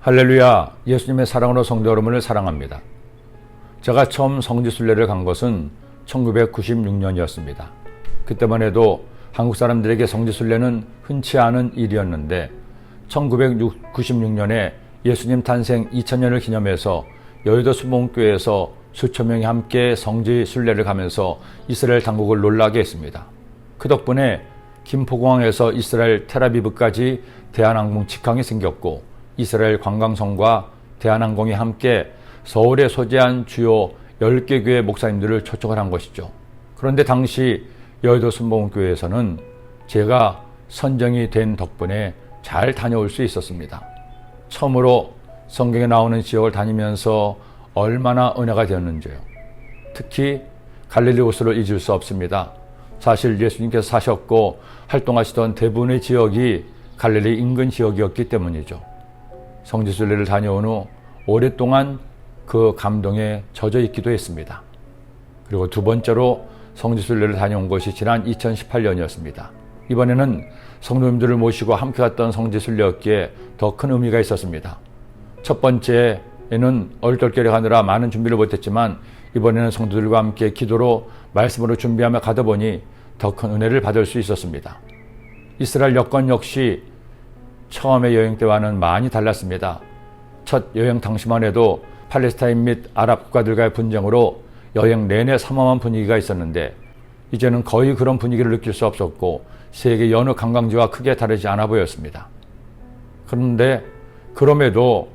할렐루야, 예수님의 사랑으로 성도 여러분을 사랑합니다. 제가 처음 성지순례를 간 것은 1996년이었습니다. 그때만 해도 한국 사람들에게 성지순례는 흔치 않은 일이었는데 1996년에 예수님 탄생 2000년을 기념해서 여의도 수목교회에서 수천 명이 함께 성지순례를 가면서 이스라엘 당국을 놀라게 했습니다. 그 덕분에 김포공항에서 이스라엘 텔아비브까지 대한항공 직항이 생겼고 이스라엘 관광성과 대한항공이 함께 서울에 소재한 주요 10개 교회 목사님들을 초청을 한 것이죠. 그런데 당시 여의도 순복음교회에서는 제가 선정이 된 덕분에 잘 다녀올 수 있었습니다. 처음으로 성경에 나오는 지역을 다니면서 얼마나 은혜가 되었는지요. 특히 갈릴리 호수를 잊을 수 없습니다. 사실 예수님께서 사셨고 활동하시던 대부분의 지역이 갈릴리 인근 지역이었기 때문이죠. 성지순례를 다녀온 후 오랫동안 그 감동에 젖어 있기도 했습니다. 그리고 두 번째로 성지순례를 다녀온 것이 지난 2018년이었습니다. 이번에는 성도님들을 모시고 함께 갔던 성지순례였기에 더 큰 의미가 있었습니다. 첫 번째에는 얼떨결에 가느라 많은 준비를 못했지만 이번에는 성도들과 함께 기도로 말씀으로 준비하며 가다 보니 더 큰 은혜를 받을 수 있었습니다. 이스라엘 여건 역시 처음의 여행 때와는 많이 달랐습니다. 첫 여행 당시만 해도 팔레스타인 및 아랍 국가들과의 분쟁으로 여행 내내 삼엄한 분위기가 있었는데 이제는 거의 그런 분위기를 느낄 수 없었고 세계 여느 관광지와 크게 다르지 않아 보였습니다. 그런데 그럼에도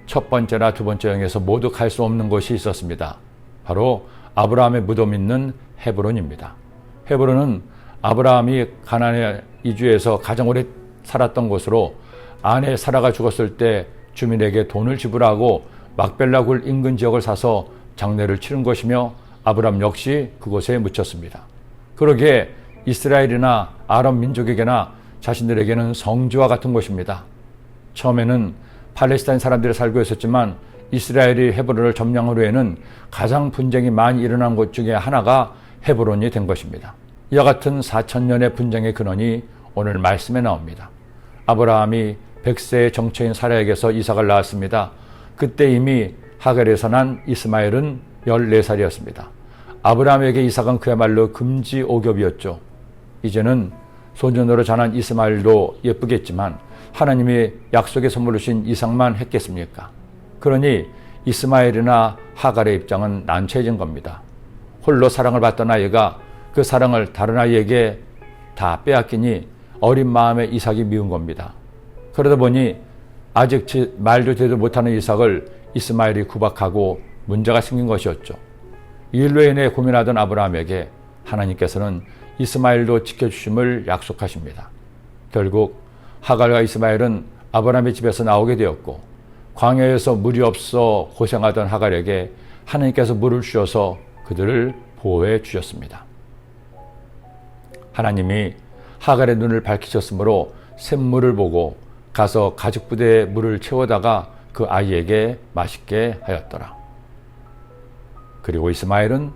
첫 번째나 두 번째 여행에서 모두 갈 수 없는 곳이 있었습니다. 바로 아브라함의 무덤 있는 헤브론입니다. 헤브론은 아브라함이 가나안에 이주해서 가장 오래 살았던 곳으로 아내 사라가 죽었을 때 주민에게 돈을 지불하고 막벨라 굴 인근 지역을 사서 장례를 치른 것이며 아브라함 역시 그곳에 묻혔습니다. 그러기에 이스라엘이나 아랍 민족에게나 자신들에게는 성지와 같은 곳입니다. 처음에는 팔레스타인 사람들이 살고 있었지만 이스라엘이 헤브론을 점령한 후에는 가장 분쟁이 많이 일어난 곳 중에 하나가 헤브론이 된 것입니다. 이와 같은 4000년의 분쟁의 근원이 오늘 말씀에 나옵니다. 아브라함이 100세의 정처인 사라에게서 이삭을 낳았습니다. 그때 이미 하갈에서 난 이스마엘은 14살이었습니다. 아브라함에게 이삭은 그야말로 금지 오겹이었죠. 이제는 소년으로 자란 이스마엘도 예쁘겠지만 하나님이 약속의 선물로 주신 이삭만 했겠습니까? 그러니 이스마엘이나 하갈의 입장은 난처해진 겁니다. 홀로 사랑을 받던 아이가 그 사랑을 다른 아이에게 다 빼앗기니 어린 마음에 이삭이 미운 겁니다. 그러다 보니 아직 말도 제대로 못하는 이삭을 이스마엘이 구박하고 문제가 생긴 것이었죠. 이 일로 인해 고민하던 아브라함에게 하나님께서는 이스마엘도 지켜주심을 약속하십니다. 결국 하갈과 이스마엘은 아브라함의 집에서 나오게 되었고 광야에서 물이 없어 고생하던 하갈에게 하나님께서 물을 주셔서 그들을 보호해 주셨습니다. 하나님이 하갈의 눈을 밝히셨으므로 샘물을 보고 가서 가죽부대에 물을 채워다가 그 아이에게 마시게 하였더라. 그리고 이스마엘은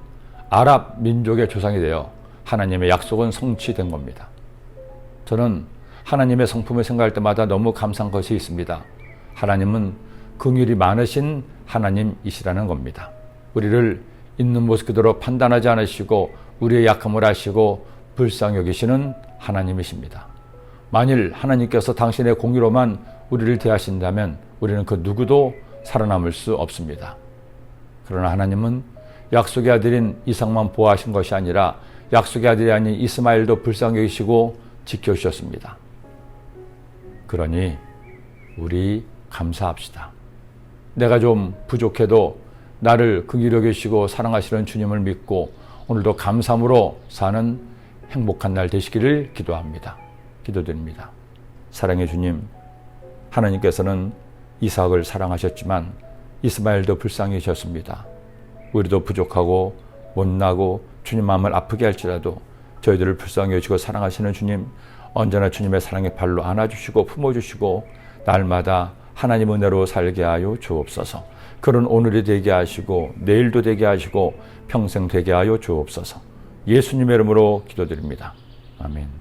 아랍 민족의 조상이 되어 하나님의 약속은 성취된 겁니다. 저는 하나님의 성품을 생각할 때마다 너무 감사한 것이 있습니다. 하나님은 긍휼이 많으신 하나님이시라는 겁니다. 우리를 있는 모습 그대로 판단하지 않으시고 우리의 약함을 아시고 불쌍히 여기시는 하나님이십니다. 만일 하나님께서 당신의 공의로만 우리를 대하신다면 우리는 그 누구도 살아남을 수 없습니다. 그러나 하나님은 약속의 아들인 이삭만 보호하신 것이 아니라 약속의 아들이 아닌 이스마엘도 불쌍히 여기시고 지켜주셨습니다. 그러니 우리 감사합시다. 내가 좀 부족해도 나를 긍휼히 여기시고 사랑하시는 주님을 믿고 오늘도 감사함으로 사는 행복한 날 되시기를 기도합니다. 기도드립니다. 사랑의 주님, 하나님께서는 이삭을 사랑하셨지만 이스마엘도 불쌍히 여기셨습니다. 우리도 부족하고 못나고 주님 마음을 아프게 할지라도 저희들을 불쌍히 여기시고 사랑하시는 주님, 언제나 주님의 사랑의 발로 안아주시고 품어주시고 날마다 하나님 은혜로 살게 하여 주옵소서. 그런 오늘이 되게 하시고 내일도 되게 하시고 평생 되게 하여 주옵소서. 예수님의 이름으로 기도드립니다. 아멘.